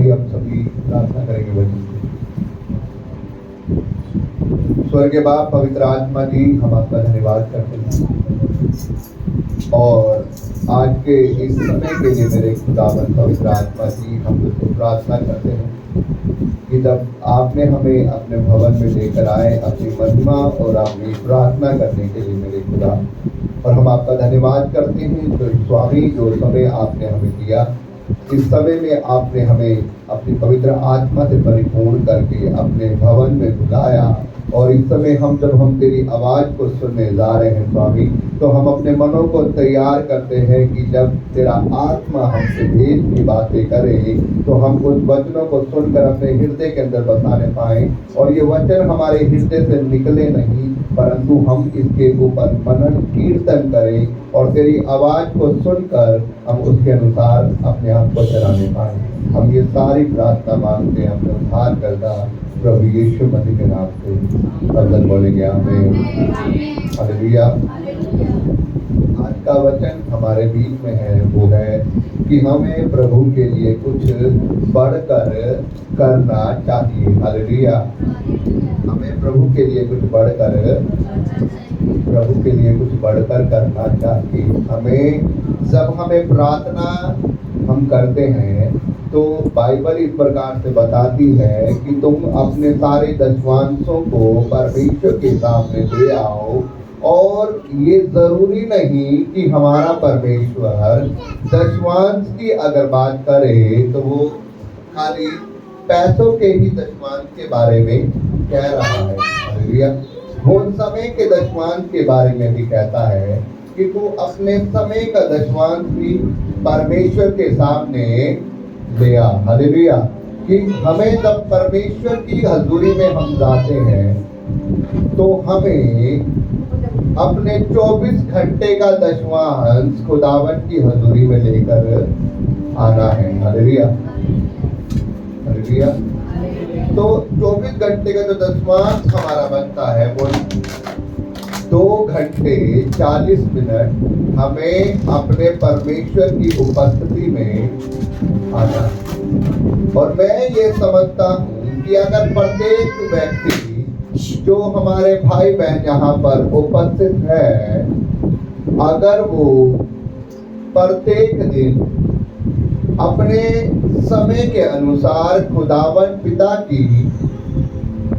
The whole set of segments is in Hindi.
आइए हम सभी प्रार्थना करेंगे वचन से। स्वर्गीय बाप पवित्र आत्मा जी, हम आपका धन्यवाद करते हैं और आज के इस समय के लिए मेरे खुदावन पवित्र आत्मा जी, हम तुझसे प्रार्थना करते हैं कि जब आपने हमें अपने भवन में लेकर आए अपनी महिमा और अपनी प्रार्थना करने के लिए मेरे खुदा, और हम आपका धन्यवाद करते हैं तो स्वामी जो समय आपने हमें दिया, इस समय में आपने हमें अपनी पवित्र आत्मा से परिपूर्ण करके अपने भवन में बुलाया और इस समय हम तेरी आवाज़ को सुनने जा रहे हैं स्वामी, तो हम अपने मनों को तैयार करते हैं कि जब तेरा आत्मा हमसे भेद की बातें करे तो हम उस वचनों को सुनकर अपने हृदय के अंदर बसाने पाएं और ये वचन हमारे हृदय से निकले नहीं परंतु हम इसके ऊपर मनन कीर्तन करें और तेरी आवाज़ को सुनकर हम उसके अनुसार अपने आप को चलाने पाएं। हम ये सारी प्रार्थना मांगते हैं अपने उद्धारकर्ता प्रभु यीशु मसीह के नाम से, सब लोग बोलेंगे आमीन। हालेलुया। आज का वचन हमारे बीच में है, वो है कि हमें प्रभु के लिए कुछ बढ़कर करना चाहिए। हालेलुया। हमें प्रभु के लिए कुछ बढ़कर करना चाहिए। जब हमें प्रार्थना हम करते हैं तो बाइबल इस प्रकार से बताती है कि तुम अपने सारे दशवांशों को परमेश्वर के सामने ले आओ, और ये जरूरी नहीं कि हमारा परमेश्वर दशवांश की अगर बात करे तो वो खाली पैसों के ही दशवांश के बारे में कह रहा है। हालेलुया। वो समय के दशवांश के बारे में भी कहता है कि तू अपने समय का दशवांश भी परमेश्वर के सामने ले आ। हालेलुया। कि हमें जब परमेश्वर की हजूरी में हम जाते हैं तो हमें अपने 24 घंटे का दशवांश खुदावन की हजूरी में लेकर आना है। हालेलुया। हालेलुया। तो 24 घंटे का जो दशवांश हमारा बनता है वो 2 घंटे 40 मिनट हमें अपने परमेश्वर की उपस्थिति में आना। और मैं ये समझता हूँ कि अगर प्रत्येक व्यक्ति जो हमारे भाई बहन यहाँ पर उपस्थित है, अगर वो प्रत्येक दिन अपने समय के अनुसार खुदावन पिता की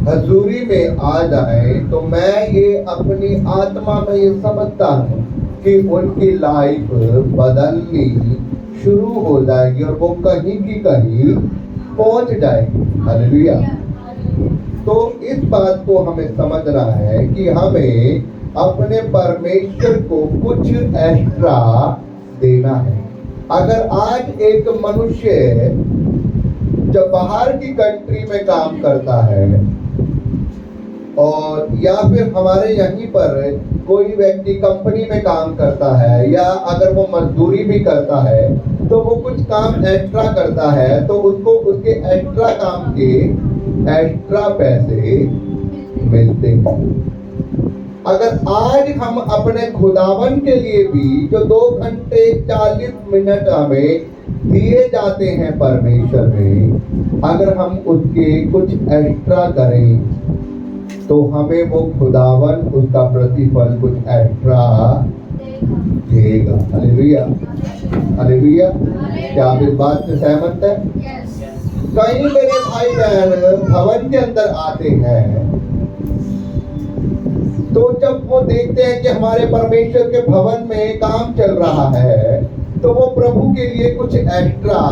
हजूरी में आ जाए तो मैं ये अपनी आत्मा में ये समझता हूँ कि उनकी लाइफ बदलनी शुरू हो जाएगी और वो कहीं की कहीं पहुंच जाएगी। हालेलुया। तो इस बात को हमें समझना है कि हमें अपने परमेश्वर को कुछ एक्स्ट्रा देना है। अगर आज एक मनुष्य जब बाहर की कंट्री में काम करता है और या फिर हमारे यहीं पर कोई व्यक्ति कंपनी में काम करता है या अगर वो मजदूरी भी करता है तो वो कुछ काम एक्स्ट्रा करता है तो उसको उसके एक्स्ट्रा काम के एक्स्ट्रा पैसे मिलते हैं। अगर आज हम अपने खुदावन के लिए भी जो 2 घंटे 40 मिनट हमें दिए जाते हैं परमेश्वर में, अगर हम उसके कुछ एक्स्ट्रा करें तो हमें वो खुदावन उसका प्रतिफल कुछ एक्स्ट्रा देगा। हालेलुया। हालेलुया। क्या आप इस बात से सहमत हैं? कई मेरे भाई बहन भवन के अंदर आते हैं तो जब वो देखते हैं कि हमारे परमेश्वर के भवन में काम चल रहा है तो वो प्रभु के लिए कुछ एक्स्ट्रा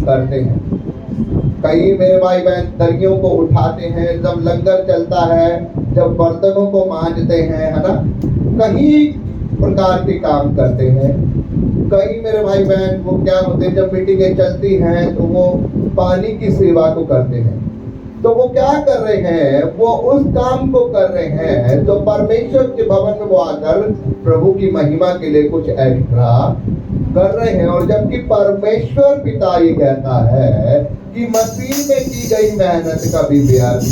करते हैं। कई मेरे भाई बहन दरियों को उठाते हैं जब लंगर चलता है, जब बर्तनों को मांजते हैं, है ना, कई प्रकार के काम करते हैं। कई मेरे भाई बहन वो क्या होते हैं, जब मीटिंगें चलती हैं तो वो पानी की सेवा को करते हैं। तो वो क्या कर रहे हैं, वो उस काम को कर रहे हैं जो परमेश्वर के भवन में वो आकर प्रभु की महिमा के लिए कुछ एक्स्ट्रा कर रहे हैं। और जबकि परमेश्वर पिता ये कहता है कि मसीह में की गई मेहनत कभी व्यर्थ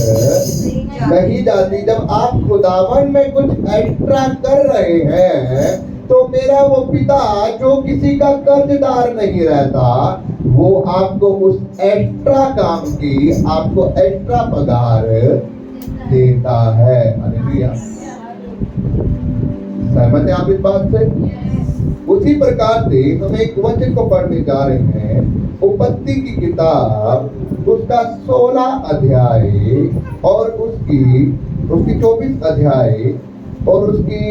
नहीं जाती। जब आप खुदावन में कुछ एक्स्ट्रा कर रहे हैं तो मेरा वो पिता जो किसी का कर्जदार नहीं रहता, वो आपको उस एक्स्ट्रा काम की आपको एक्स्ट्रा पगार देता है। हालेलुया। सहमत है आप इस बात से? उसी प्रकार से हम एक वचन को पढ़ने जा रहे हैं, उत्पत्ति की किताब उसका 16 अध्याय और उसकी 24 अध्याय और उसकी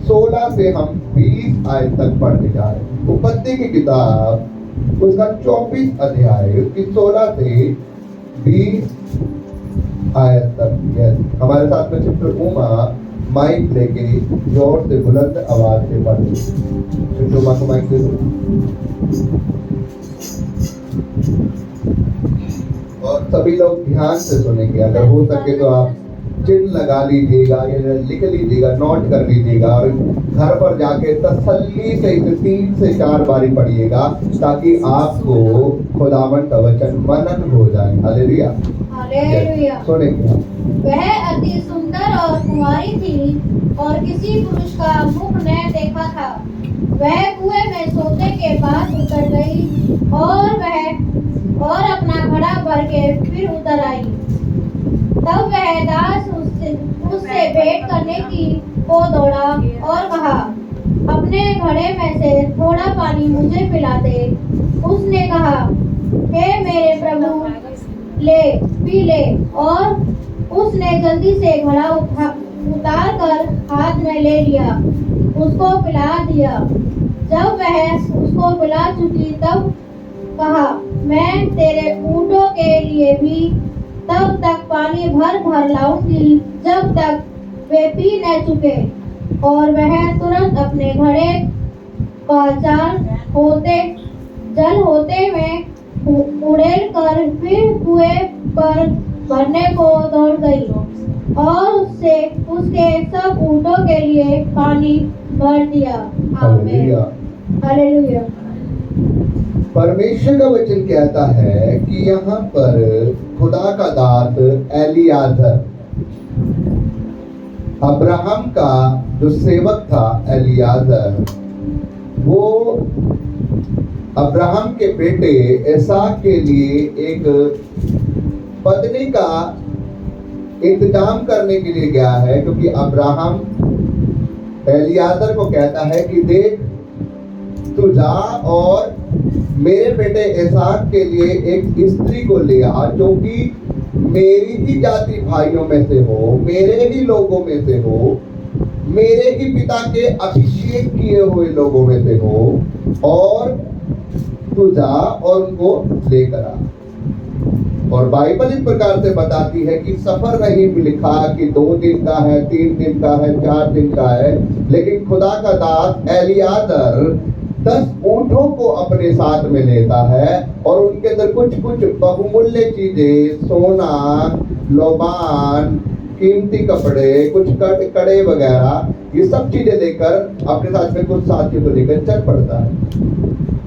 16 से हम 20 आयत तक पढ़ने जा रहे हैं। उत्पत्ति की किताब उसका 24 अध्याय उसकी 16 से 20 आयत तक। हमारे साथ में सिस्टर उमा माइक लेके जोर से बुलंद आवाज से पढ़े। सिस्टर उमा को माइक दे दो और सभी लोग ध्यान से सुनेंगे। अगर हो सके तो आप चिन्ह लगा लीजिएगा या लिख लीजिएगा, नोट कर लीजिएगा और घर पर जाके तसल्ली से इसे 3 से 4 बारी पढ़िएगा ताकि आपको खुदावन का वचन मनन हो जाए। हालेलुया। हालेलुया। सुनेंगे। वह अति सुंदर और कुंवारी थी और किसी पुरुष का मुख न देखा था। वह कुएं में सोते के बाद उतर गई और अपना घड़ा भर के फिर उतर आई। तब वह दास उससे भेंट करने को दौड़ा और कहा, अपने घड़े में से थोड़ा पानी मुझे पिला दे। उसने कहा, हे मेरे प्रभु, ले पी ले। और उसने जल्दी से घड़ा उतार कर हाथ में ले लिया, उसको पिला दिया। जब वह उसको पिला चुकी तब कहा, मैं तेरे ऊँटों के लिए भी तब तक पानी भर भर लाऊंगी जब तक वे पी न चुके। और वह तुरंत अपने घड़े का जल होते में उड़ेल कर फिर कुएं पर भरने को दौड़ गई और उसके सब ऊँटों के लिए पानी भर दिया। आमीन। हालेलुया। परमेश्वर का वचन कहता है कि यहाँ पर खुदा का दास एलियाजर, अब्राहम का जो सेवक था एलियाजर, वो अब्राहम के बेटे इसहाक के लिए एक पत्नी का इंतजाम करने के लिए गया है, क्योंकि अब्राहम एलियाजर को कहता है कि देख, तू जा और मेरे बेटे इसहाक के लिए एक स्त्री को ले आ जो कि मेरी ही जाति भाइयों में से हो, मेरे ही लोगों में से हो, मेरे ही पिता के अभिषेक किए हुए लोगों में से हो, और तू जा और उनको लेकर आ। और बाइबल इस प्रकार से बताती है कि सफर नहीं लिखा कि 2 दिन का है, 3 दिन का है, 4 दिन का है, लेकिन खुदा का दास एलियाजर 10 ऊँटों को अपने साथ में लेता है और उनके अंदर कुछ बहुमूल्य चीजें, सोना, लोबान, कीमती कपड़े, कुछ कड़े वगैरह, ये सब चीजें लेकर अपने साथ में कुछ साथियों को लेकर चल पड़ता है।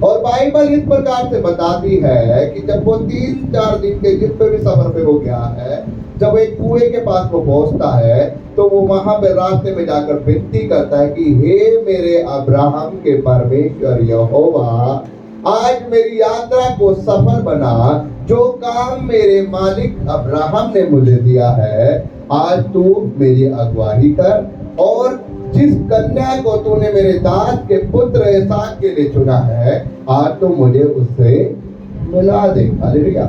और बाइबल इस प्रकार से बताती है कि जब वो 3-4 दिन के जिस पे भी सफर पे हो गया है, जब एक कुएं के पास वो पहुंचता है तो वो वहां पे रास्ते में जाकर विनती करता है कि हे मेरे अब्राहम के परमेश्वर यहोवा, आज मेरी यात्रा को सफल बना। जो काम मेरे मालिक अब्राहम ने मुझे दिया है, आज तू मेरी अगुवाई कर और जिस कन्या को तूने मेरे दास के पुत्र इसहाक के लिए चुना है, आज तो मुझे उससे मिला दे। हालेलुया।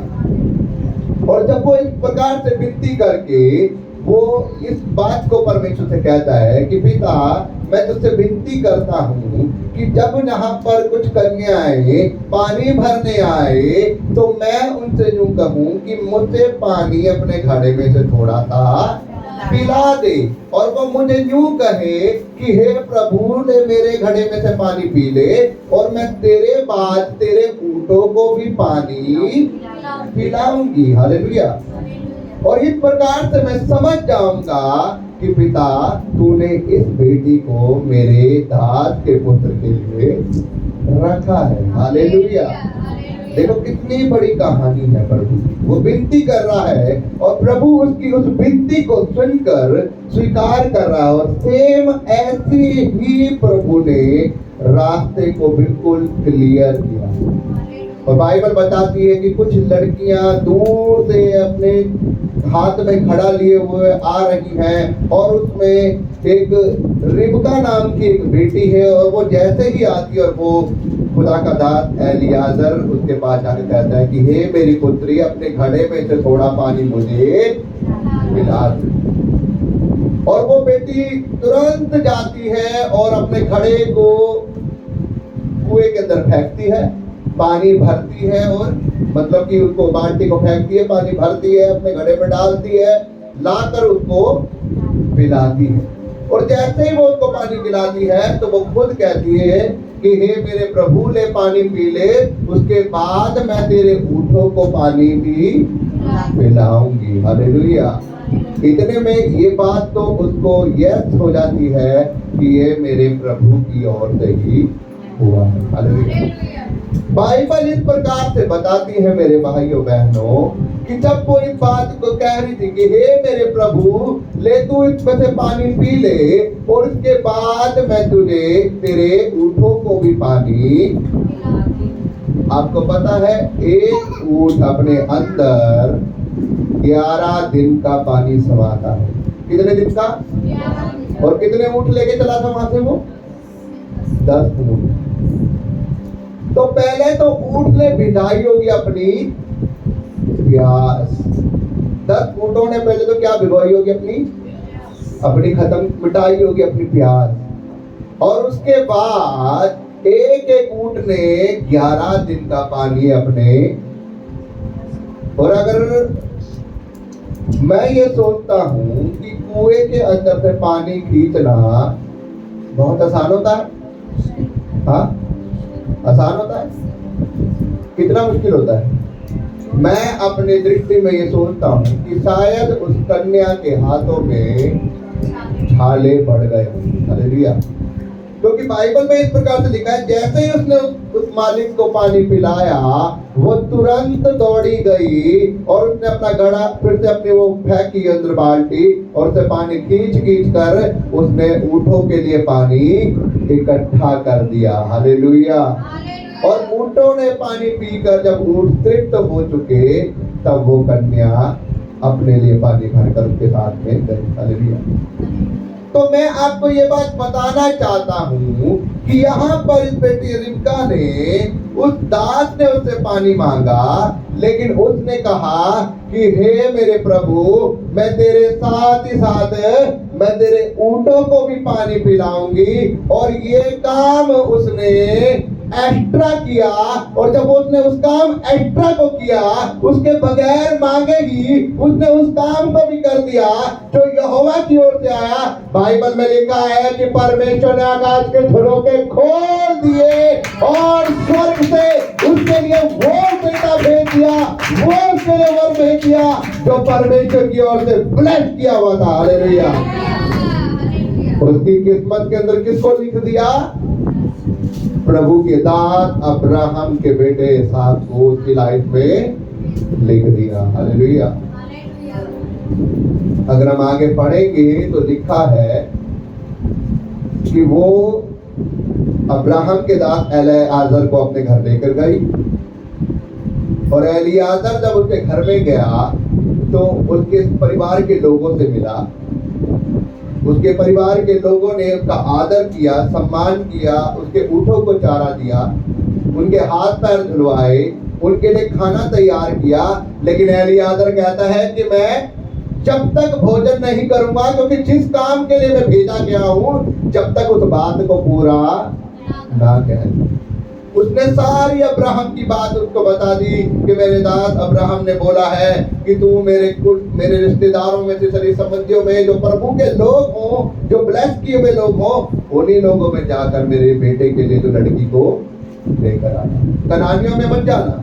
और जब वो इस प्रकार से विनती करके वो इस बात को परमेश्वर से कहता है कि पिता, मैं तुझसे विनती करता हूँ कि जब यहाँ पर कुछ कन्याएं पानी भरने आए तो मैं उनसे यूं कहूँ कि मुझे पानी अपने घड़े में से थोड़ा सा पिला दे, और वो मुझे यूं कहे कि हे प्रभु, ने मेरे घड़े में से पानी पी ले और मैं तेरे बाद तेरे ऊँटों को भी पानी पिलाऊंगी। हालेलुया। और इस प्रकार से मैं समझ जाऊंगा कि पिता, तूने इस बेटी को मेरे दास के पुत्र के लिए रखा है। हालेलुया। देखो कितनी बड़ी कहानी है प्रभु की। वो विनती कर रहा है और प्रभु उसकी उस विनती को सुनकर स्वीकार कर रहा है, और सेम ऐसे ही प्रभु ने रास्ते को बिल्कुल क्लियर किया। और बाइबल बताती है कि कुछ लड़कियां दूर से अपने हाथ में घड़ा लिए हुए आ रही हैं, और उसमें एक रिबका नाम की एक बेटी है, और वो जैसे ही आती है और वो खुदा का दास एलियाजर उसके पास आके कहता है कि हे मेरी पुत्री, अपने घड़े में से थोड़ा पानी मुझे पिला दे। और वो बेटी तुरंत जाती है और अपने घड़े को कुएं के अंदर फेंकती है, पानी भरती है, और मतलब कि उसको बाल्टी को फेंकती है, पानी भरती है, अपने घड़े में डालती है, लाकर उसको पिलाती है। और जैसे ही वो उसको पानी पिलाती है तो वो खुद कहती है कि हे मेरे प्रभु, ले पानी पी ले, उसके बाद मैं तेरे ऊँटों को पानी भी पिलाऊंगी। हालेलुया। इतने में ये बात तो उसको यस हो जाती है कि ये मेरे प्रभु की ओर से ही हुआ है। हालेलुया। बाइबल इस प्रकार से बताती है मेरे भाइयों बहनों कि जब वो इस बात को कह रही थी कि हे मेरे प्रभु, ले तू इसमें से पानी पी ले, और उसके बाद मैं तुझे तेरे ऊँटों को भी पानी। आपको पता है एक ऊँट अपने अंदर 11 दिन का पानी समाता है। कितने दिन का? और कितने ऊँट लेके चला था वहां से वो? 10 ऊँट। तो पहले तो ऊँट ने बिठाई होगी अपनी प्यास। 10 ऊँटों ने पहले तो क्या भिगोई होगी? अपनी खत्म मिटाई होगी अपनी प्यास। और उसके बाद एक एक ऊँट ने 11 दिन का पानी अपने। और अगर मैं ये सोचता हूं कि कुएं के अंदर से पानी खींचना बहुत आसान होता है। हाँ, आसान होता है? कितना मुश्किल होता है? मैं अपनी दृष्टि में ये सोचता हूँ कि शायद उस कन्या के हाथों में छाले पड़ गए। हालेलुया। क्योंकि बाइबल में इस प्रकार से लिखा है, जैसे ही उसने उस मालिक को पानी पिलाया, वो तुरंत दौड़ी गई और उसने अपना घड़ा फिर से अपनी वो फेंकी अंदर बाल्टी, और उसे पानी खींच कर उसने ऊँटों के लिए पानी इकट्ठा कर दिया। हालेलुया। और ऊँटों ने पानी पीकर जब ऊँट तृप्त हो चुके, तब वो कन्या अपने लिए पानी भरकर उसके साथ में गई। हालेलुया। तो मैं आपको ये बात बताना चाहता हूँ कि यहाँ पर इस बेटी रिबका ने, उस दास ने उससे पानी मांगा, लेकिन उसने कहा कि हे मेरे प्रभु, मैं तेरे साथ ही साथ मैं तेरे ऊँटों को भी पानी पिलाऊंगी। और ये काम उसने एक्स्ट्रा किया, और जब उसने उस काम एक्स्ट्रा को किया, उसके बगैर मांगे ही उसने उस काम को भी कर दिया जो यहोवा की ओर से आया। बाइबल में लिखा है कि परमेश्वर ने आकाश के झरोखे खोल दिए और स्वर्ग से उसके लिए वो बेटा भेज दिया, वो उसके लिए वर भेज दिया जो परमेश्वर की ओर से ब्लेस किया हुआ था। हालेलुया। उसकी किस्मत के अंदर किसको लिख दिया? प्रभु के दास अब्राहम के बेटे इसहाक को उसकी लाइफ में लिख दिया। हालेलुया। अगर हम आगे पढ़ेंगे तो लिखा है कि वो अब्राहम के दास एलियाजर को अपने घर लेकर गई, और एलियाजर जब उसके घर में गया तो उसके परिवार के लोगों से मिला। उसके परिवार के लोगों ने उसका आदर किया, सम्मान किया, उसके ऊँटों को चारा दिया, उनके हाथ पैर धुलवाए, उनके लिए खाना तैयार किया। लेकिन एलियाजर कहता है कि मैं जब तक भोजन नहीं करूंगा, क्योंकि जिस काम के लिए मैं भेजा गया हूं, जब तक उस बात को पूरा ना कह दूं। उसने सारी अब्राहम की बात उसको बता दी कि मेरे दास अब्राहम ने बोला है कि तू मेरे रिश्तेदारों में से, सभी संबंधियों में जो प्रभु के लोग हों, जो ब्लेस किए हुए लोग हों, उन्हीं लोगों में जाकर मेरे बेटे के लिए तो लड़की को लेकर आना। कनानियों में मत जाना,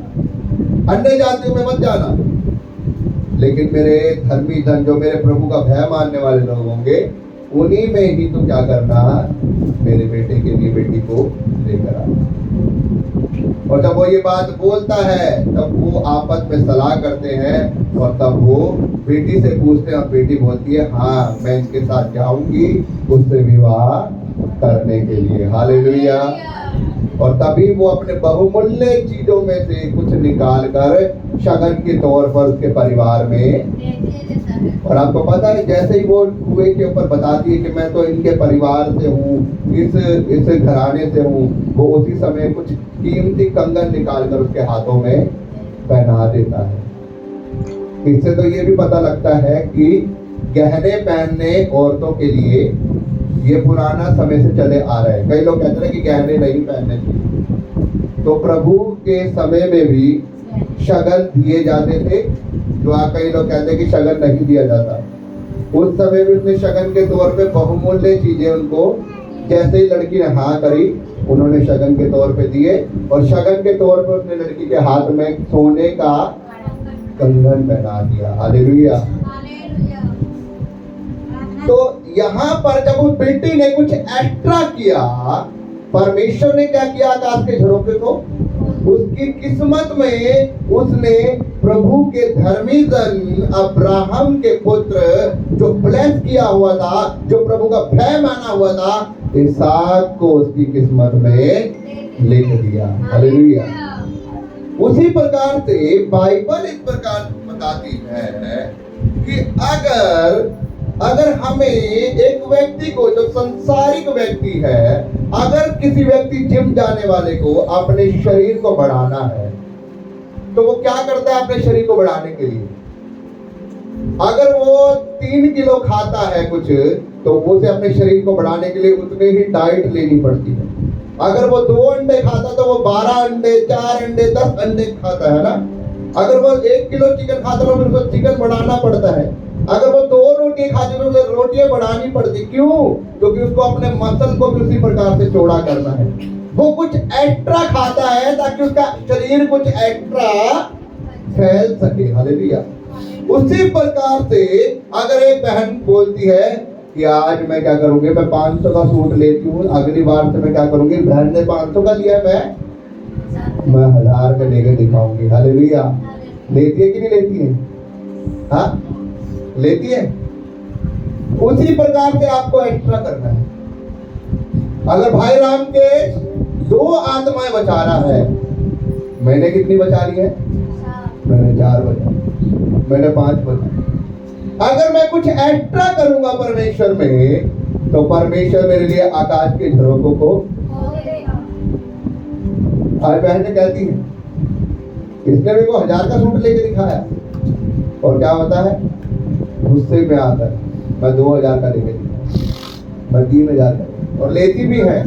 अन्य जातियों में मत जाना, लेकिन मेरे धर्मी जन, जो मेरे प्रभु का भय मानने वाले लोग होंगे, उन्हीं में ही तो क्या करना, मेरे बेटे के लिए बेटी को लेकर आना। और जब वो ये बात बोलता है तब वो आपस में सलाह करते हैं और तब वो बेटी से पूछते हैं और बेटी बोलती है हाँ मैं इसके साथ जाऊंगी उससे विवाह करने के लिए। हालेलुया। और तभी वो अपने बहुमूल्य चीजों में से कुछ निकाल कर शगन के तौर पर उसके परिवार में, और आपको पता है जैसे ही वो कुएं के ऊपर बताती है कि मैं तो इनके परिवार से हूँ, इस घराने से हूँ, वो उसी समय कुछ कीमती कंगन निकाल कर उसके हाथों में पहना देता है। इससे तो ये भी पता लगता है कि गहने पहनने औरतों के लिए ये पुराना समय से चले आ रहे हैं। कई लोग कहते हैं कि गहने नहीं पहनने चाहिए, तो प्रभु के समय में भी शगन दिए जाते थे। जो कई लोग कहते हैं कि शगन नहीं दिया जाता, उस समय भी उसने शगन के तौर पे बहुमूल्य चीजें उनको, जैसे ही लड़की ने हाँ करी उन्होंने शगन के तौर पे दिए, और शगन के तौर पे उसने लड़की के हाथ में सोने का कंगन पहना दिया। हालेलुया। तो यहाँ पर जब उस बेटी ने कुछ एक्स्ट्रा किया, परमेश्वर ने क्या किया आकाश के झरोखे को, उसकी किस्मत में उसने प्रभु के धर्मी जन अब्राहम के पुत्र जो ब्लेस किया हुआ था, जो प्रभु का भय माना हुआ था, इसहाक को उसकी किस्मत में लिख दिया। हालेलुया। उसी प्रकार से बाइबल इस प्रकार बताती है कि अगर हमें एक व्यक्ति को, जो संसारिक व्यक्ति है, अगर किसी व्यक्ति जिम जाने वाले को अपने शरीर को बढ़ाना है तो वो क्या करता है अपने शरीर को बढ़ाने के लिए? अगर वो 3 किलो खाता है कुछ, तो वो उसे अपने शरीर को बढ़ाने के लिए उतनी ही डाइट लेनी पड़ती है। अगर वो 2 अंडे खाता तो वो 12 अंडे, 4 अंडे, 10 अंडे खाता है ना। अगर वो 1 किलो चिकन खाता तो फिर उसको चिकन बढ़ाना पड़ता है। अगर वो 2 रोटी खाते तो उसे रोटियां बढ़ानी पड़ती। क्यों? क्योंकि उसको अपने मसल को भी उसी प्रकार से चौड़ा करना है। वो कुछ एक्स्ट्रा खाता है ताकि उसका शरीर कुछ एक्स्ट्रा फैल सके। हालेलुया। उसी प्रकार से अगर एक बहन बोलती है कि आज मैं क्या करूंगी, मैं 500 का सूट लेती हूँ, अगली बार से मैं क्या करूंगी, बहन ने 500 का लिया, मैं 1000 का लेकर दिखाऊंगी। हालेलुया। लेती है कि नहीं लेती है? हाँ, लेती है। उसी प्रकार से आपको एक्स्ट्रा करना है। अगर भाई रामकेश 2 आत्माएं बचा रहा है, मैंने कितनी बचा ली है? मैंने 4 बचा, मैंने 5 बचा। अगर मैं कुछ एक्स्ट्रा करूंगा परमेश्वर में, तो परमेश्वर मेरे लिए आकाश के झरोखों को, आज बहनें कहती हैं इसने मेरे को 1000 का सूट लेके दिखाया, और क्या होता है गुस्से में आकर मैं 2000 का लेके दिखाया, मैं 3000 का, और लेती भी है।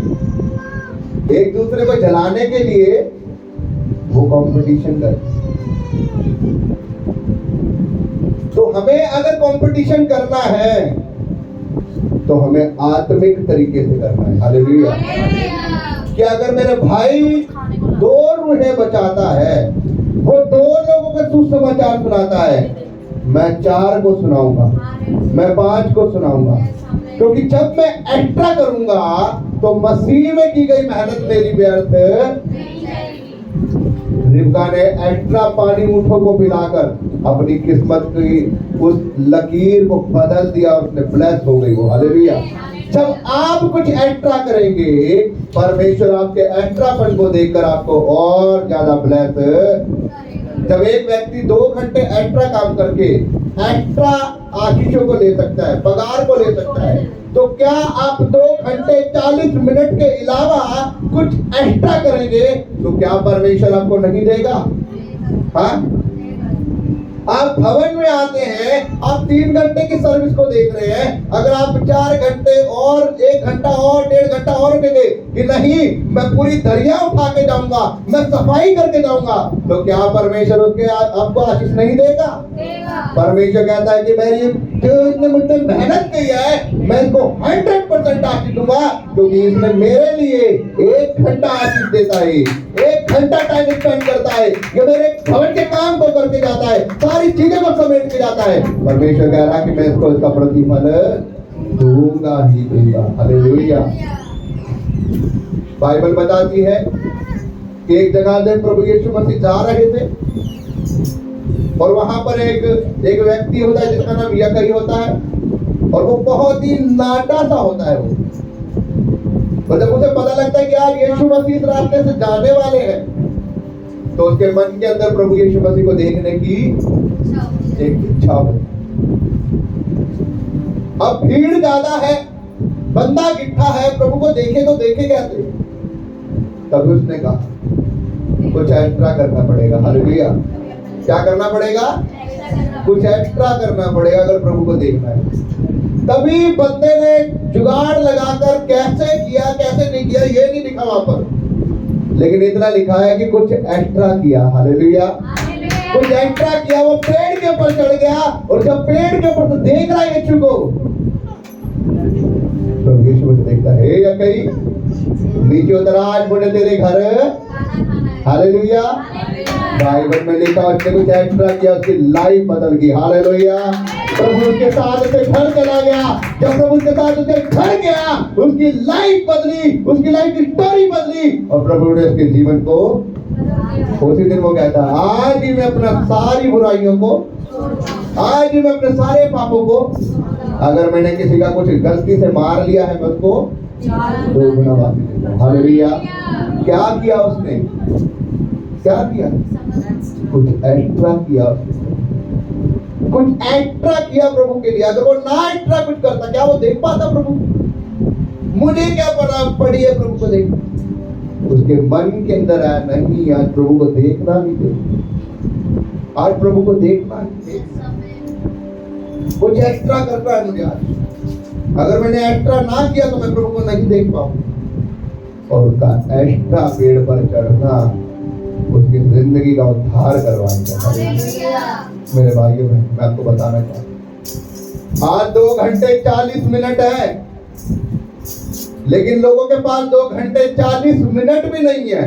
एक दूसरे को जलाने के लिए वो कंपटीशन करती। तो हमें अगर कंपटीशन करना है तो हमें आत्मिक तरीके से करना है। हालेलुया। कि अगर मेरे भाई 2 रूहें बचाता है, वो 2 लोगों को सुसमाचार सुनाता है, मैं 4 को सुनाऊंगा, मैं 5 को सुनाऊंगा। क्योंकि जब मैं एक्स्ट्रा करूंगा तो मसीह में की गई मेहनत मेरी व्यर्थ। रिबका ने एक्स्ट्रा पानी ऊँटों को पिलाकर अपनी किस्मत की उस लकीर को बदल दिया, उसने ब्लेस हो गई वो। हालेलुया। जब आप कुछ एक्स्ट्रा करेंगे, परमेश्वर आपके एक्स्ट्रापन को देखकर आपको और ज्यादा ब्लेस। जब एक व्यक्ति 2 घंटे एक्स्ट्रा काम करके एक्स्ट्रा आशीषों को ले सकता है, पगार को ले सकता है, तो क्या आप 2 घंटे 40 मिनट के अलावा कुछ एक्स्ट्रा करेंगे तो क्या परमेश्वर आपको नहीं देगा? हाँ, आप भवन में आते हैं, आप 3 घंटे की सर्विस को देख रहे हैं, अगर आप 4 घंटे और 1 घंटा और 1.5 घंटा और देंगे कि नहीं मैं पूरी दरिया उठा के जाऊंगा, मैं सफाई करके जाऊंगा, तो क्या परमेश्वर उसके आपको आशीष नहीं देगा? परमेश्वर कहता है कि मेरी जो इसने मुझसे मेहनत की है मैं इसको 100% आशीष दूंगा, क्योंकि इसने मेरे लिए 1 घंटा आशीष देता है, 1 घंटा टाइम स्पेंड करता है, ये मेरे भवन के काम को करके जाता है, सारी चीजों को समेट के जाता है। परमेश्वर कह रहा है कि मैं इसको इसका प्रतिफल दूंगा ही दूंगा। हालेलुया। बाइबल बताती है कि एक जगह से प्रभु यीशु मसीह जा रहे थे और वहां पर एक व्यक्ति होता है जिसका नाम यकई होता है और वो बहुत ही नाटा सा होता है वो। और जब उसे पता लगता है कि आज यीशु मसीह इस रास्ते से जाने वाले हैं तो उसके मन के अंदर प्रभु यीशु मसीह को देखने की एक इच्छा होती। अब भीड़ ज्यादा है, बंदा इकट्ठा है, प्रभु को देखे तो देखे कैसे। तब उसने कहा कुछ एक्स्ट्रा करना पड़ेगा। हालेलुया। क्या करना पड़ेगा? कुछ एक्स्ट्रा करना पड़ेगा अगर प्रभु को देखना है। तभी बंदे ने जुगाड़ लगाकर कैसे किया कैसे नहीं किया ये नहीं लिखा वहां पर, लेकिन इतना लिखा है कि कुछ एक्स्ट्रा किया। हालेलुया। कुछ एक्स्ट्रा किया। वो पेड़ के ऊपर चढ़ गया और जब पेड़ के ऊपर तो देख रहा है यीशु को, तो यीशु को देखता है यकई नीचे उतर, आज मुझे तेरे घर। हालेलुया। बाइबल में लिखा उसने कुछ एक्स्ट्रा किया, उसकी लाइफ बदल गई। हालेलुया। प्रभु उसके साथ उसके घर चला गया। जब प्रभु उसके साथ उसके घर गया उसकी लाइफ बदली, उसकी लाइफ की स्टोरी बदली और प्रभु ने उसके जीवन को उसी दिन वो कहता है आज ही मैं अपना सारी बुराइयों को, आज ही मैं अपने सारे पापों को, अगर मैंने किसी का कुछ गलती से मार लिया है मैं उसको 2 गुना वापस देता हूं। हालेलुया। क्या किया उसने? क्या किया? कुछ एक्स्ट्रा किया, कुछ एक्स्ट्रा किया प्रभु के लिए। अगर वो ना एक्स्ट्रा कुछ करता क्या वो देख पाता प्रभु? मुझे क्या पड़ी है प्रभु को देखना। उसके मन के अंदर आया नहीं आज प्रभु को देखना भी दे, आज प्रभु को देखना ही दे, कुछ एक्स्ट्रा करना है मुझे आज। अगर मैंने एक्स्ट्रा ना किया तो मैं प्रभु को नहीं देख पाऊंगा। और उसका एक्स्ट्रा पेड़ पर चढ़ना उसकी जिंदगी का उद्धार करवाएगा। मेरे भाइयों मैं आपको बताना चाहता हूं आज 2 घंटे 40 मिनट है, लेकिन लोगों के पास 2 घंटे 40 मिनट भी नहीं है,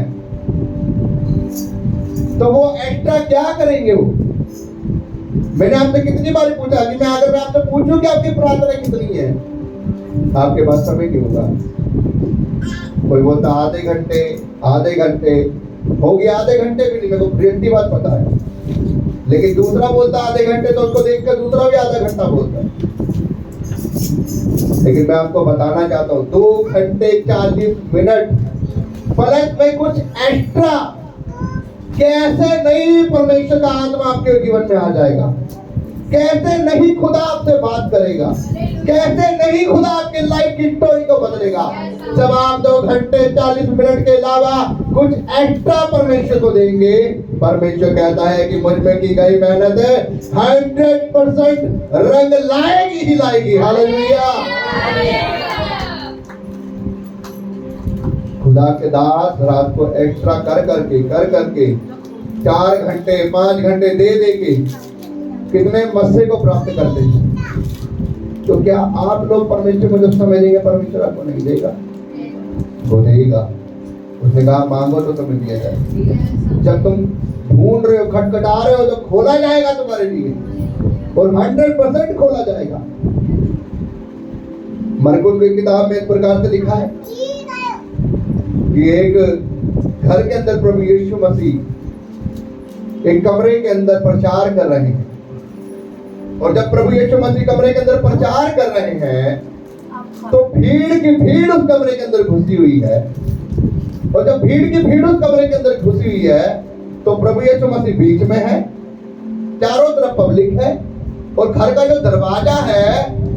तो वो एक्स्ट्रा क्या करेंगे? वो मैंने आपसे कितनी बार पूछा कि मैं आपसे पूछूं कि आपकी प्रार्थना कितनी है, आपके पास समय क्यों होगा? कोई बोलता आधे घंटे हो गया, आधे घंटे भी नहीं, मेरे को रियलिटी बात पता है। लेकिन दूसरा बोलता आधे घंटे, तो उसको देखकर दूसरा भी आधा घंटा बोलता है। लेकिन मैं आपको बताना चाहता हूँ 2 घंटे 40 मिनट प्लस में कुछ एक्स्ट्रा कैसे नहीं परमेश्वर का आत्मा आपके जीवन में आ जाएगा, कैसे नहीं खुदा आपसे बात करेगा, कैसे नहीं खुदा आपके लाइफ की स्टोरी को बदलेगा जब आप 2 घंटे 40 मिनट के अलावा कुछ एक्स्ट्रा परमेश्वर को देंगे। परमेश्वर कहता है कि मुझ में की गई मेहनत 100% रंग लाएगी ही लाएगी। हालेलुया। खुदा के दास रात को एक्स्ट्रा कर करके 4 घंटे 5 घंटे दे के कितने मस्से को प्राप्त करते हैं। तो क्या आप लोग परमेश्वर को जब समय देंगे परमेश्वर आपको नहीं देगा? वो देगा। उसने कहा मांगो तो तुम्हें दिया जाएगा। जब तुम ढूंढ रहे हो, खटखटा रहे हो, तो खोला जाएगा तुम्हारे लिए और 100% खोला जाएगा। मरकुस की किताब में इस प्रकार से लिखा है कि एक घर के अंदर प्रभु यीशु मसीह एक कमरे के अंदर प्रचार कर रहे हैं, और जब प्रभु यीशु मसीह कमरे के अंदर प्रचार कर रहे हैं तो भीड़ की भीड़ उस कमरे के अंदर घुसी हुई है। और जब भीड़ की भीड़ उस कमरे के अंदर घुसी हुई है तो प्रभु यीशु मसीह बीच में है, चारों तरफ पब्लिक है, और घर का जो दरवाजा है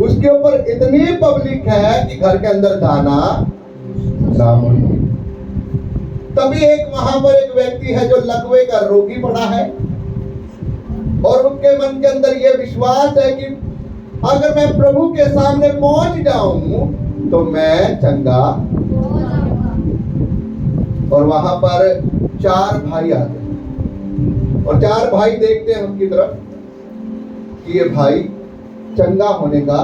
उसके ऊपर इतनी पब्लिक है कि घर के अंदर जाना नामुमकिन। तभी वहां पर एक व्यक्ति है जो लकवे का रोगी पड़ा है, और उनके मन के अंदर यह विश्वास है कि अगर मैं प्रभु के सामने पहुंच जाऊं तो मैं चंगा। और वहां पर 4 भाई आते हैं, और 4 भाई देखते हैं उनकी तरफ कि ये भाई चंगा होने का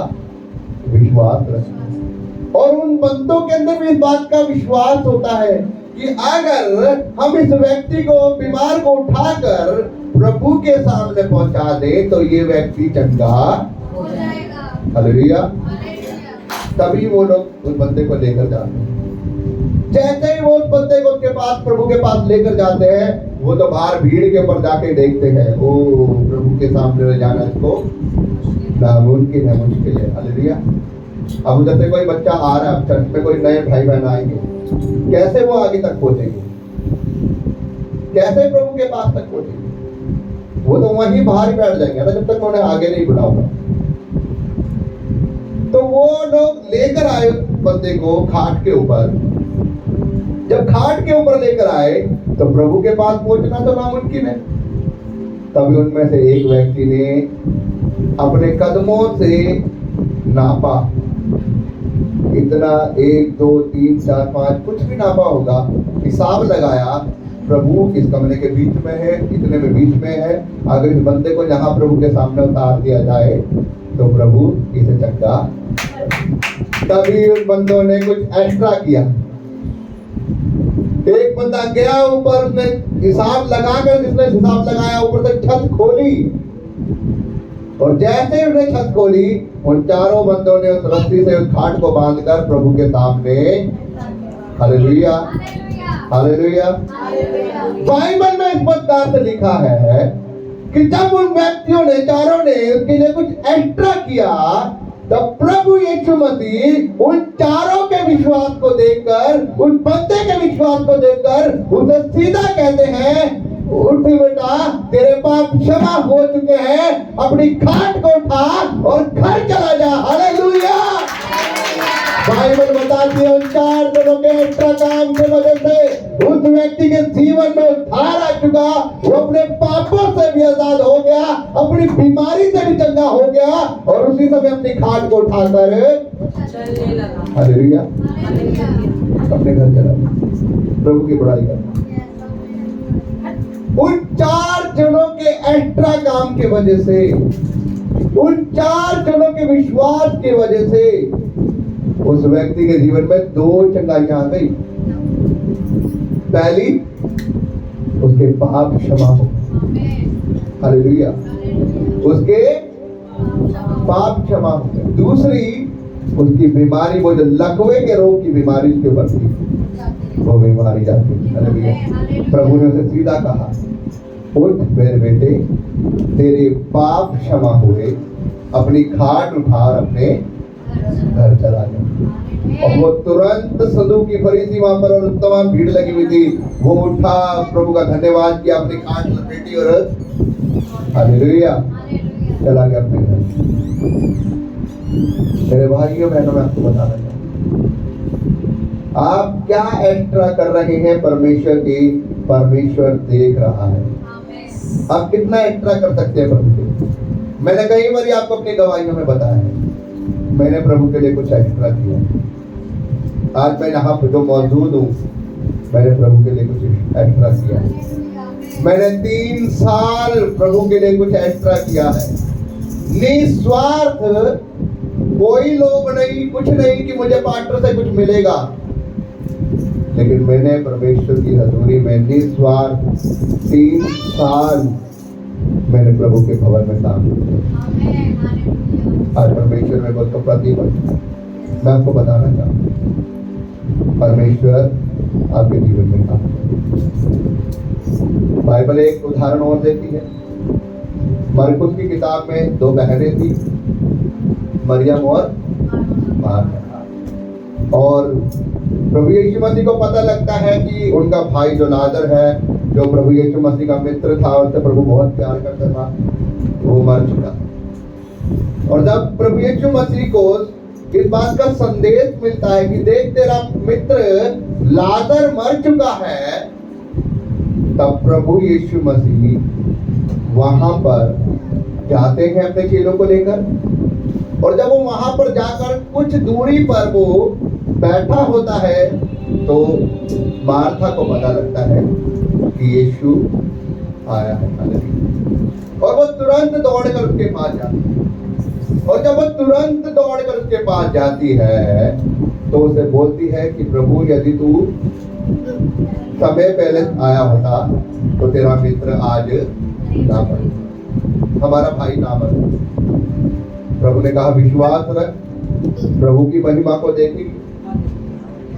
विश्वास रखते, और उन बंदों के अंदर भी इस बात का विश्वास होता है कि अगर हम इस व्यक्ति को, बीमार को उठाकर प्रभु के सामने पहुंचा दे तो ये व्यक्ति चंगा हो जाएगा। हालेलुया। तभी वो लोग उस बंदे को लेकर जाते हैं। जैसे ही वो उस बंदे को उसके पास प्रभु के पास लेकर जाते हैं, वो तो बाहर भीड़ के ऊपर जाके देखते हैं, ओ प्रभु के सामने ले जाना इसको नामुमकिन है, मुश्किल है। हालेलुया। अब उधर से कोई बच्चा आ रहा है, चर्च में कोई नए भाई बहन आएंगे, कैसे वो आगे तक पहुंचेंगे? कैसे प्रभु के पास तक पहुंचेंगे? वो तो वहीं बाहर ही बैठ जाएंगे ना, जब तक उन्हें आगे नहीं बुलाऊंगा। तो वो लोग लेकर आए बंदे को खाट के ऊपर। जब खाट के ऊपर लेकर आए तो प्रभु के पास पहुंचना तो नामुमकिन है। तभी उनमें से एक व्यक्ति ने अपने कदमों से नापा, इतना 1 2 3 4 5 कुछ भी नापा होगा, हिसाब लगाया, प्रभु इस कमरे के बीच में है, इतने में बीच में है, अगर इस बंदे को यहाँ प्रभु के सामने उतार दिया जाए तो प्रभु इसे चक्का। तभी उन बंदों ने कुछ एक्स्ट्रा किया। एक बंदा गया ऊपर, उसने हिसाब लगाकर, जिसने हिसाब लगाया ऊपर से छत खोली, और जैसे ही उसने छत खोली, उन चारों बंदों ने उस रस्सी से उस खाट को बांधकर प्रभु के सामने, हालेलुया हालेलुया। बाइबल में इस प्रकार से लिखा है कि जब उन व्यक्तियों ने, चारों ने उसके लिए कुछ एक्स्ट्रा किया, तब प्रभु यीशु मसीह उन चारों के विश्वास को देखकर, उन बंदे के विश्वास को देखकर उसे सीधा कहते हैं, उठ बेटा, तेरे पाप क्षमा हो चुके हैं, अपनी खाट को उठा और घर चला जा। हालेलुया। बाइबल बताती है उन 4 दिनों के एक्स्ट्रा काम की वजह से उस व्यक्ति के जीवन में उद्धार आ चुका, वो अपने पापों से भी आजाद हो गया, अपनी बीमारी से भी चंगा हो गया, और उसी समय अपनी खाट को उठाकर चलने लगा। हालेलुया। अपने घर चला, प्रभु की बड़ाई कर। उन 4 जनों के एक्स्ट्रा काम की वजह से, उन 4 जनों के विश्वास की वजह से उस व्यक्ति के जीवन में 2 चंगाइयां आ गई। पहली, उसके पाप क्षमा हो, हालेलुया, उसके पाप क्षमा हो गए। दूसरी, उसकी बीमारी, वो जो लकवे के रोग की बीमारी उसके ऊपर थी, वो बीमारी जाती। हालेलुया। प्रभु ने उसे सीधा कहा, उठ मेरे बेटे, तेरे पाप क्षमा हुए, अपनी खाट उठा और अपने घर चला गया। और वो तुरंत सदूकी फरीसी वहां पर और तमाम भीड़ लगी हुई थी, वो उठा, प्रभु का धन्यवाद किया, अपनी खाट लपेटी और हालेलुया चला गया अपने घर। मेरे भाइयों बहनों, मैं आपको बताना चाहूँ, आप क्या एक्स्ट्रा कर रहे हैं परमेश्वर की, परमेश्वर देख रहा है। आप कितना एक्स्ट्रा कर सकते हैं प्रभु के। मैंने कई बार आपको अपनी गवाहियों में बताया है, मैंने प्रभु के लिए कुछ एक्स्ट्रा किया। आज मैं यहाँ पे जो मौजूद हूँ, मैंने प्रभु के लिए कुछ एक्स्ट्रा किया है। मैंने 3 साल प्रभु के लिए कुछ एक्स्ट्रा किया है, निस्वार्थ, कोई लोभ नहीं, कुछ नहीं कि मुझे पास्टर से कुछ मिलेगा, लेकिन मैंने परमेश्वर की हजूरी में निस्वार्थ 3 साल मैंने प्रभु के भवन में काम किया। आज परमेश्वर में उसका प्रतिफल मैं आपको बताना चाहूँ, परमेश्वर आपके जीवन में काम करेगा। बाइबल एक उदाहरण और देती है। मरकुस की किताब में 2 बहनें थी, मरियम और मार्था, और प्रभु यीशु मसीह को पता लगता है कि उनका भाई जो लाजर है, जो प्रभु यीशु मसीह का मित्र था, उससे प्रभु बहुत प्यार करता था, वो मर चुका। और जब प्रभु यीशु मसीह को इस बात का संदेश मिलता है कि देख तेरा मित्र लाजर मर चुका है, तब प्रभु यीशु मसीह वहां पर जाते हैं अपने चेलों को लेकर, और जब वो वहां पर जाकर कुछ दूरी पर वो बैठा होता है, तो मार्था को पता लगता है कि यीशु आया है, और वो तुरंत दौड़कर उसके पास जाती है। और जब वो तुरंत दौड़कर उसके पास जाती है, तो उसे बोलती है कि प्रभु, यदि तू समय पहले आया होता तो तेरा मित्र आज ना मरता, हमारा भाई ना मरता। प्रभु ने कहा, विश्वास रख, प्रभु की महिमा को देखेगी।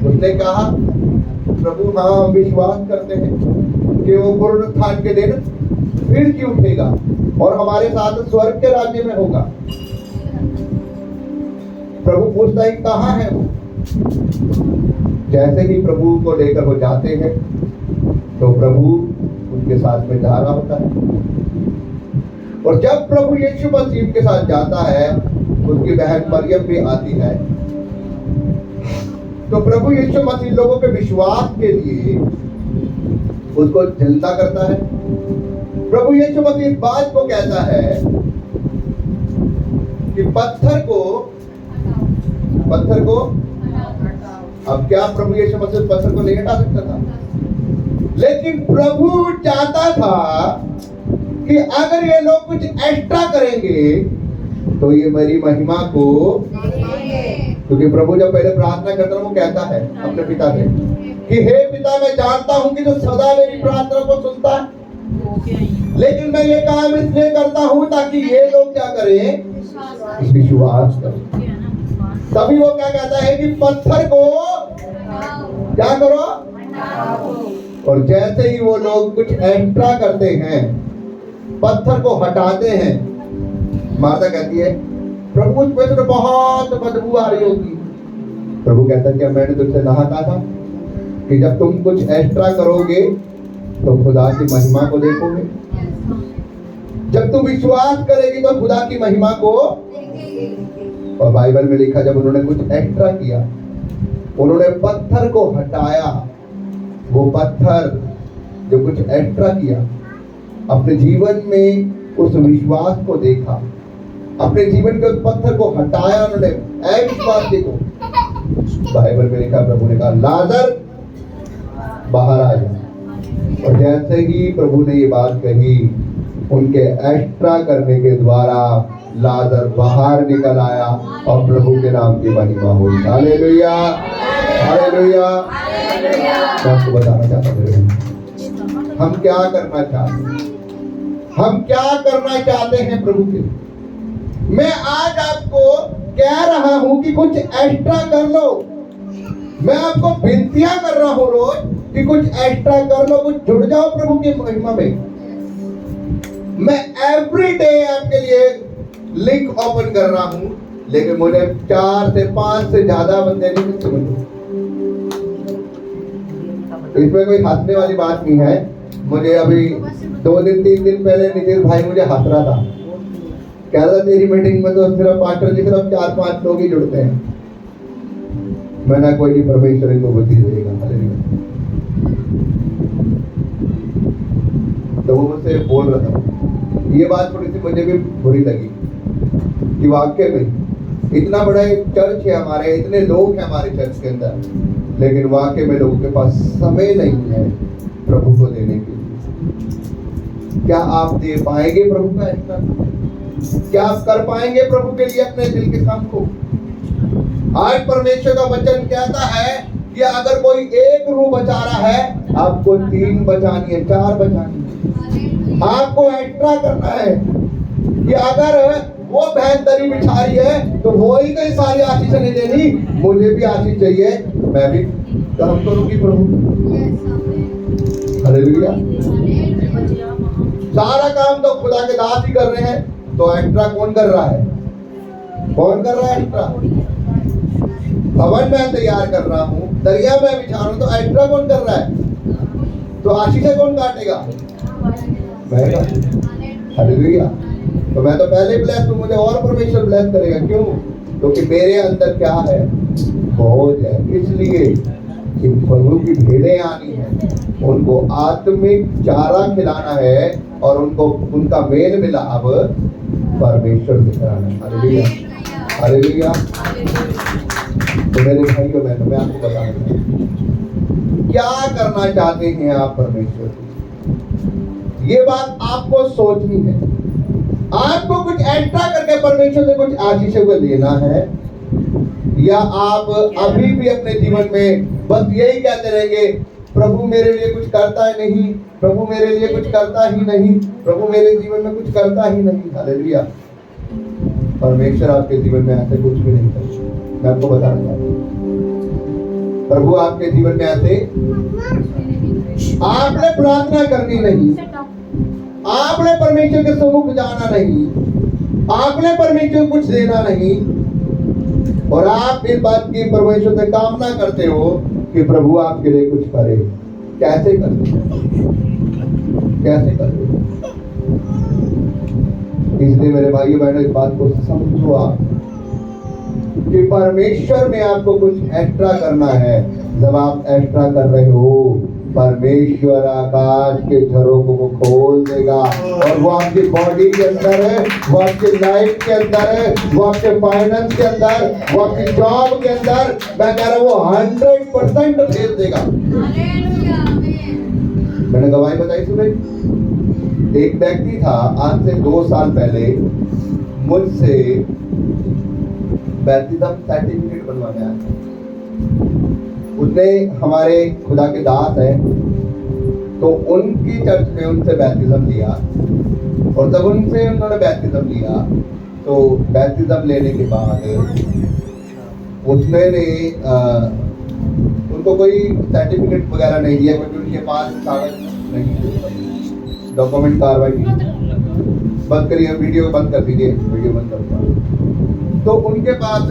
उसने कहा, प्रभु हाँ हम विश्वास करते हैं कि वो पुनरुत्थान के दिन फिर की उठेगा और हमारे साथ स्वर्ग के राज्य में होगा। प्रभु पूछता है कहाँ है वो। जैसे ही प्रभु को लेकर वो जाते हैं तो प्रभु उनके साथ में जा रहा होता है। और जब प्रभु यीशु मसीह के साथ जाता है, उसकी बहन मरियम भी आती है। तो प्रभु यीशु मसीह लोगों के विश्वास के लिए उसको जिंदा करता है। प्रभु यीशु मसीह इस बात को कहता है कि पत्थर को अब क्या प्रभु यीशु मसीह पत्थर को नहीं हटा सकता था? लेकिन प्रभु चाहता था कि अगर ये लोग कुछ एक्स्ट्रा करेंगे तो ये मेरी महिमा को, क्योंकि प्रभु जब पहले प्रार्थना करता है वो कहता है अपने पिता से कि हे पिता मैं जानता हूं कि तो सदा मेरी प्रार्थना को सुनता है, लेकिन मैं ये काम इसलिए करता हूं ताकि ये लोग क्या करें, विश्वास करें। तभी वो क्या कहता है कि पत्थर को क्या करो। और जैसे ही वो लोग कुछ एक्स्ट्रा करते हैं, पत्थर को हटाते हैं, माता कहती है प्रभु उसमें तो बहुत बदबू आ रही होगी। प्रभु कहता है क्या मैंने तुझसे कहा था कि जब तुम कुछ एक्स्ट्रा करोगे तो खुदा की महिमा को देखोगे। जब तुम विश्वास करेगी तो खुदा की महिमा को। और बाइबल में लिखा जब उन्होंने कुछ एक्स्ट्रा किया, उन्होंने पत्थर को हटाया, वो पत्थर जो कुछ एक्स्ट्रा किया, अपने जीवन में उस विश्वास को देखा, अपने जीवन के उस पत्थर को हटाया उन्होंने, विश्वास देखो। बाइबल में लिखा प्रभु ने कहा लाजर बाहर आ जा। और जैसे ही प्रभु ने ये बात कही, उनके एक्स्ट्रा करने के द्वारा लाजर बाहर निकल आया और प्रभु के नाम की महिमा हुई। Hallelujah, hallelujah. मैं आपको बताना चाहता हूँ हम क्या करना चाहते हैं, हम क्या करना चाहते हैं प्रभु के। मैं आज आपको कह रहा हूं कि कुछ एक्स्ट्रा कर लो। मैं आपको विनतियां कर रहा हूं रोज कि कुछ एक्स्ट्रा कर लो, कुछ जुड़ जाओ प्रभु की महिमा में। मैं एवरी डे आपके लिए लिंक ओपन कर रहा हूं, लेकिन मुझे 4 से 5 से ज्यादा बंदे नहीं मिलते मुझे। इसमें कोई हंसने वाली बात नहीं है। मुझे अभी 2 दिन 3 दिन पहले नितिन भाई मुझे हंस रहा था, कह रहा तेरी मीटिंग में तो सिर्फ पास्टर जी सिर्फ 4-5 लोग ही जुड़ते हैं। मैंने कोई नहीं, परमेश्वर इनको बुद्धि देगा। हालेलुया। तो वो मुझसे बोल रहा था, ये बात थोड़ी सी मुझे भी बुरी लगी कि वाकई में इतना बड़ा एक चर्च है हमारे, इतने लोग हैं हमारे चर्च के अंदर, लेकिन वाकई में लोगों के पास समय नहीं है प्रभु को देने के लिए। क्या आप दे पाएंगे प्रभु का इतना? क्या आप कर पाएंगे प्रभु के लिए अपने दिल के काम को? आज परमेश्वर का वचन कहता है कि अगर कोई 1 रूह बचा रहा है, आपको 3 बचानी है, 4 बचानी है। आपको एक्स्ट्रा करना है कि अगर वो बहन दरी बिछा रही है तो वो ही कई सारी आशीष नहीं देनी, मुझे भी आशीष चाहिए, मैं भी काम करूंगी प्रभु। हालेलुया। सारा काम तो खुदा के दास ही कर रहे हैं, तो एक्स्ट्रा कौन कर रहा है? कौन कर रहा है एक्स्ट्रा? भवन मैं तैयार कर रहा हूँ, दरिया में बिछा रहा हूँ, तो एक्स्ट्रा कौन कर रहा है? तो आशीष कौन काटेगा? मैं। हालेलुया। तो मैं तो पहले ब्लेस हूँ, मुझे और परमेश्वर ब्लेस करेगा। क्यों? क्योंकि मेरे अंदर क्या है? बहुत है। इसलिए कि प्रभु की भेड़ें आनी है, उनको आत्मिक चारा खिलाना है और उनको उनका मेल मिलाप परमेश्वर से कराना है। Hallelujah, hallelujah. तो मेरे भाइयों बहनों, मैं आपको बताना चाहता हूं क्या करना चाहते हैं आप परमेश्वर से। ये बात आपको सोचनी है। आपको कुछ एक्स्ट्रा करके परमेश्वर से कुछ आशीषों को लेना है, या आप अभी भी अपने जीवन में बस यही कहते रहेंगे प्रभु मेरे लिए कुछ करता है नहीं, प्रभु मेरे लिए कुछ करता ही नहीं, प्रभु मेरे जीवन में कुछ करता ही नहीं। हालेलुया। परमेश्वर आपके जीवन में ऐसे कुछ भी नहीं करता। मैं आपको बताना चाहता हूँ प्रभु आपके जीवन में ऐसे आपने प्रार्थना करनी नहीं, आपने परमेश्वर के सम्मुख जाना नहीं, आपने परमेश्वर को कुछ देना नहीं, और आप इस बात की परमेश्वर से कामना करते हो कि प्रभु आपके लिए कुछ करे। कैसे करते? कैसे करते? इसलिए मेरे भाइयों बहनों, इस बात को समझो आप कि परमेश्वर में आपको कुछ एक्स्ट्रा करना है। जब आप एक्स्ट्रा कर रहे हो, परमेश्वर आकाश के झरोखों को खोल देगा, और वो आपकी बॉडी के अंदर है, वो आपकी लाइफ के अंदर है, वो आपके फाइनेंस के अंदर, वो आपकी जॉब के अंदर, मैं कह रहा हूँ वो 100% भेज देगा। मैंने गवाही बताई सुबह। एक व्यक्ति था, आज से 2 साल पहले मुझसे बैप्टिज्म सर्टिफिकेट बनवाने आया था। उसने, हमारे खुदा के दास हैं, तो उनकी चर्च में उनसे बैप्टिज्म लिया, और जब उनसे उन्होंने बैप्टिज्म लिया तो बैप्टिज्म लेने के बाद उसने उनको कोई सर्टिफिकेट वगैरह नहीं दिया, क्योंकि उनके पास कागज नहीं, डॉक्यूमेंट कार्रवाई बंद करिए, वीडियो बंद कर दीजिए, वीडियो बंद कर। तो उनके पास